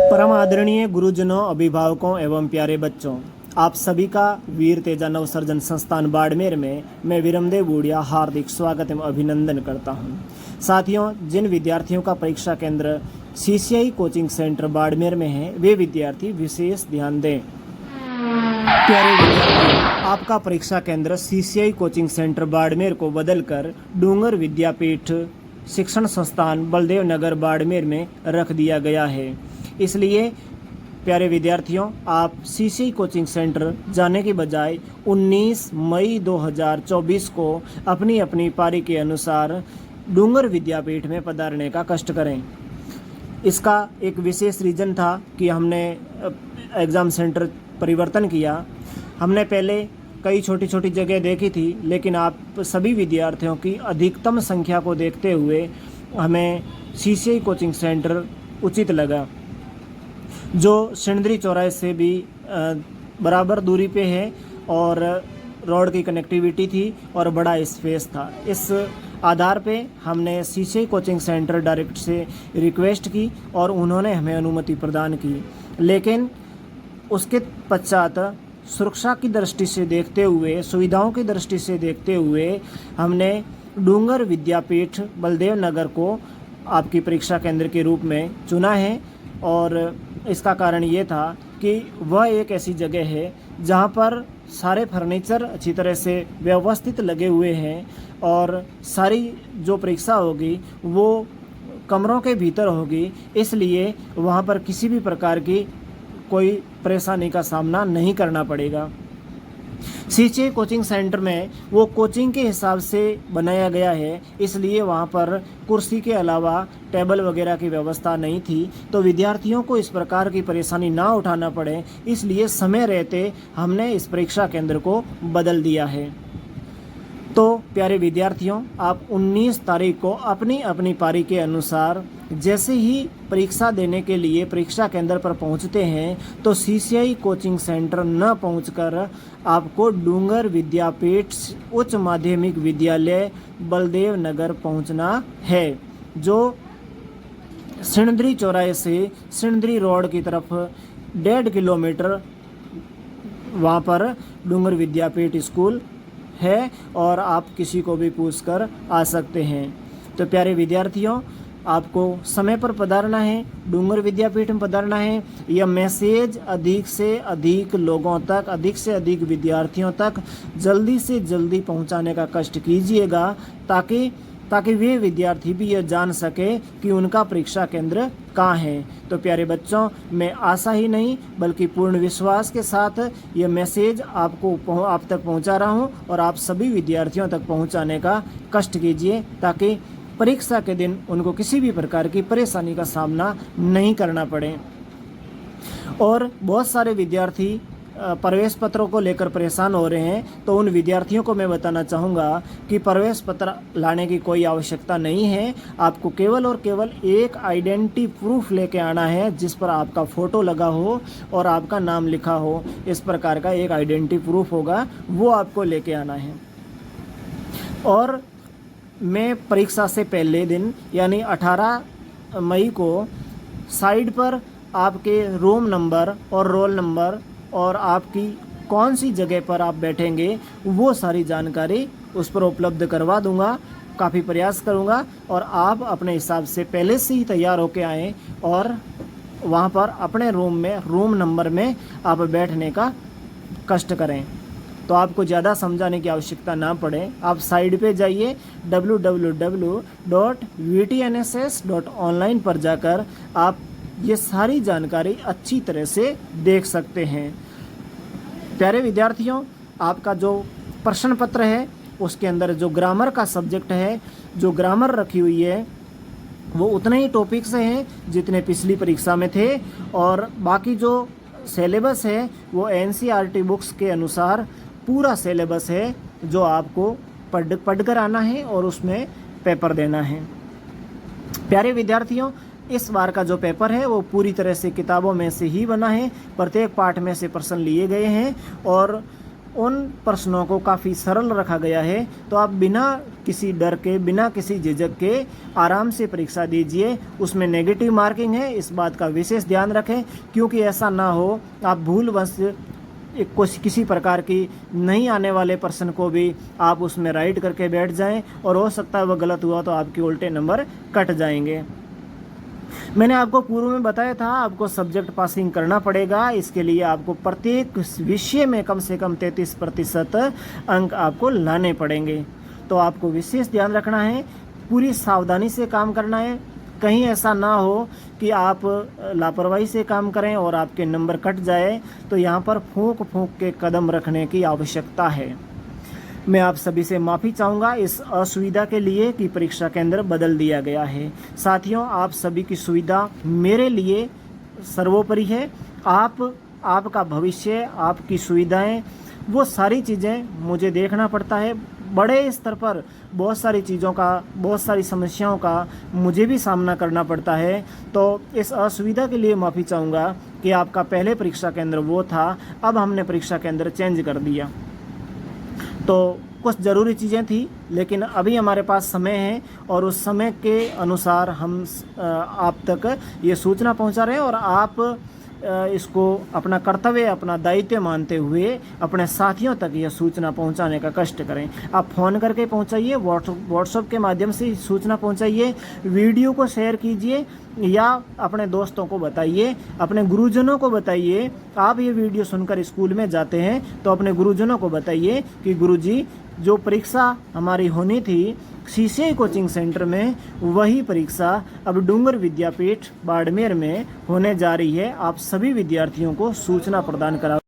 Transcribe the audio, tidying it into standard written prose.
परम आदरणीय गुरुजनों, अभिभावकों एवं प्यारे बच्चों, आप सभी का वीर तेजा नवसर्जन संस्थान बाड़मेर में मैं विरमदेव बूढ़िया हार्दिक स्वागत एवं अभिनंदन करता हूं। साथियों, जिन विद्यार्थियों का परीक्षा केंद्र सीसीआई कोचिंग सेंटर बाड़मेर में है, वे विद्यार्थी विशेष ध्यान दें। प्यारे विद्यार्थियों, आपका परीक्षा केंद्र सीसीआई कोचिंग सेंटर बाड़मेर को बदलकर डूंगर विद्यापीठ शिक्षण संस्थान बलदेव नगर बाड़मेर में रख दिया गया है। इसलिए प्यारे विद्यार्थियों, आप सीसीआई कोचिंग सेंटर जाने के बजाय 19 मई 2024 को अपनी अपनी पारी के अनुसार डूंगर विद्यापीठ में पधारने का कष्ट करें। इसका एक विशेष रीज़न था कि हमने एग्ज़ाम सेंटर परिवर्तन किया। हमने पहले कई छोटी छोटी जगह देखी थी, लेकिन आप सभी विद्यार्थियों की अधिकतम संख्या को देखते हुए हमें सीसीआई कोचिंग सेंटर उचित लगा, जो सिंदरी चौराहे से भी बराबर दूरी पे है और रोड की कनेक्टिविटी थी और बड़ा स्पेस था। इस आधार पे हमने सीसीआई कोचिंग सेंटर डायरेक्ट से रिक्वेस्ट की और उन्होंने हमें अनुमति प्रदान की। लेकिन उसके पश्चात सुरक्षा की दृष्टि से देखते हुए, सुविधाओं की दृष्टि से देखते हुए हमने डूंगर विद्यापीठ बलदेव नगर को आपकी परीक्षा केंद्र के रूप में चुना है। और इसका कारण ये था कि वह एक ऐसी जगह है जहाँ पर सारे फर्नीचर अच्छी तरह से व्यवस्थित लगे हुए हैं और सारी जो परीक्षा होगी वो कमरों के भीतर होगी। इसलिए वहाँ पर किसी भी प्रकार की कोई परेशानी का सामना नहीं करना पड़ेगा। सीसीआई कोचिंग सेंटर में वो कोचिंग के हिसाब से बनाया गया है, इसलिए वहाँ पर कुर्सी के अलावा टेबल वगैरह की व्यवस्था नहीं थी, तो विद्यार्थियों को इस प्रकार की परेशानी ना उठाना पड़े, इसलिए समय रहते हमने इस परीक्षा केंद्र को बदल दिया है। तो प्यारे विद्यार्थियों, आप 19 तारीख को अपनी अपनी पारी के अनुसार जैसे ही परीक्षा देने के लिए परीक्षा केंद्र पर पहुंचते हैं, तो सीसीआई कोचिंग सेंटर न पहुंचकर आपको डूंगर विद्यापीठ उच्च माध्यमिक विद्यालय बलदेव नगर पहुंचना है, जो सिंदरी चौराहे से सिंदरी रोड की तरफ 1.5 किलोमीटर वहाँ पर डूंगर विद्यापीठ स्कूल है और आप किसी को भी पूछकर आ सकते हैं। तो प्यारे विद्यार्थियों, आपको समय पर पधारना है, डूंगर विद्यापीठ में पधारना है। यह मैसेज अधिक से अधिक लोगों तक, अधिक से अधिक विद्यार्थियों तक जल्दी से जल्दी पहुंचाने का कष्ट कीजिएगा, ताकि वे विद्यार्थी भी यह जान सके कि उनका परीक्षा केंद्र कहाँ है। तो प्यारे बच्चों, मैं आशा ही नहीं बल्कि पूर्ण विश्वास के साथ यह मैसेज आप तक पहुंचा रहा हूं और आप सभी विद्यार्थियों तक पहुंचाने का कष्ट कीजिए, ताकि परीक्षा के दिन उनको किसी भी प्रकार की परेशानी का सामना नहीं करना पड़े। और बहुत सारे विद्यार्थी प्रवेश पत्रों को लेकर परेशान हो रहे हैं, तो उन विद्यार्थियों को मैं बताना चाहूँगा कि प्रवेश पत्र लाने की कोई आवश्यकता नहीं है। आपको केवल और केवल एक आइडेंटिटी प्रूफ लेके आना है, जिस पर आपका फ़ोटो लगा हो और आपका नाम लिखा हो। इस प्रकार का एक आइडेंटिटी प्रूफ होगा, वो आपको लेके आना है। और मैं परीक्षा से पहले दिन यानी 18 मई को साइड पर आपके रूम नंबर और रोल नंबर और आपकी कौन सी जगह पर आप बैठेंगे वो सारी जानकारी उस पर उपलब्ध करवा दूंगा। काफ़ी प्रयास करूंगा और आप अपने हिसाब से पहले से ही तैयार होके आएँ और वहां पर अपने रूम नंबर में आप बैठने का कष्ट करें। तो आपको ज़्यादा समझाने की आवश्यकता ना पड़े, आप साइड पे जाइए www.vtnss.online पर जाकर आप ये सारी जानकारी अच्छी तरह से देख सकते हैं। प्यारे विद्यार्थियों, आपका जो प्रश्न पत्र है उसके अंदर जो ग्रामर का सब्जेक्ट है, जो ग्रामर रखी हुई है, वो उतने ही टॉपिक्स हैं जितने पिछली परीक्षा में थे, और बाकी जो सिलेबस है वो एनसीईआरटी बुक्स के अनुसार पूरा सिलेबस है, जो आपको पढ़कर आना है और उसमें पेपर देना है। प्यारे विद्यार्थियों, इस बार का जो पेपर है वो पूरी तरह से किताबों में से ही बना है। प्रत्येक पाठ में से प्रश्न लिए गए हैं और उन प्रश्नों को काफ़ी सरल रखा गया है, तो आप बिना किसी डर के, बिना किसी झिझक के आराम से परीक्षा दीजिए। उसमें नेगेटिव मार्किंग है, इस बात का विशेष ध्यान रखें, क्योंकि ऐसा ना हो आप भूलवश किसी प्रकार की नहीं आने वाले प्रश्न को भी आप उसमें राइट करके बैठ जाएं और हो सकता है वह गलत हुआ तो आपके उल्टे नंबर कट जाएंगे। मैंने आपको पूर्व में बताया था आपको सब्जेक्ट पासिंग करना पड़ेगा। इसके लिए आपको प्रत्येक विषय में कम से कम 33% अंक आपको लाने पड़ेंगे। तो आपको विशेष ध्यान रखना है, पूरी सावधानी से काम करना है। कहीं ऐसा ना हो कि आप लापरवाही से काम करें और आपके नंबर कट जाए, तो यहाँ पर फूंक फूंक के कदम रखने की आवश्यकता है। मैं आप सभी से माफ़ी चाहूँगा इस असुविधा के लिए कि परीक्षा केंद्र बदल दिया गया है। साथियों, आप सभी की सुविधा मेरे लिए सर्वोपरि है। आपका भविष्य, आपकी सुविधाएं, वो सारी चीज़ें मुझे देखना पड़ता है। बड़े स्तर पर बहुत सारी चीज़ों का, बहुत सारी समस्याओं का मुझे भी सामना करना पड़ता है। तो इस असुविधा के लिए माफ़ी चाहूँगा कि आपका पहले परीक्षा केंद्र वो था, अब हमने परीक्षा केंद्र चेंज कर दिया। तो कुछ ज़रूरी चीज़ें थी, लेकिन अभी हमारे पास समय है और उस समय के अनुसार हम आप तक ये सूचना पहुंचा रहे हैं और आप इसको अपना कर्तव्य, अपना दायित्व मानते हुए अपने साथियों तक यह सूचना पहुंचाने का कष्ट करें। आप फ़ोन करके पहुंचाइए, व्हाट्सएप के माध्यम से सूचना पहुंचाइए, वीडियो को शेयर कीजिए या अपने दोस्तों को बताइए, अपने गुरुजनों को बताइए। आप ये वीडियो सुनकर स्कूल में जाते हैं तो अपने गुरुजनों को बताइए कि गुरुजी, जो परीक्षा हमारी होनी थी CCI कोचिंग सेंटर में, वही परीक्षा अब डूंगर विद्यापीठ बाड़मेर में होने जा रही है। आप सभी विद्यार्थियों को सूचना प्रदान करा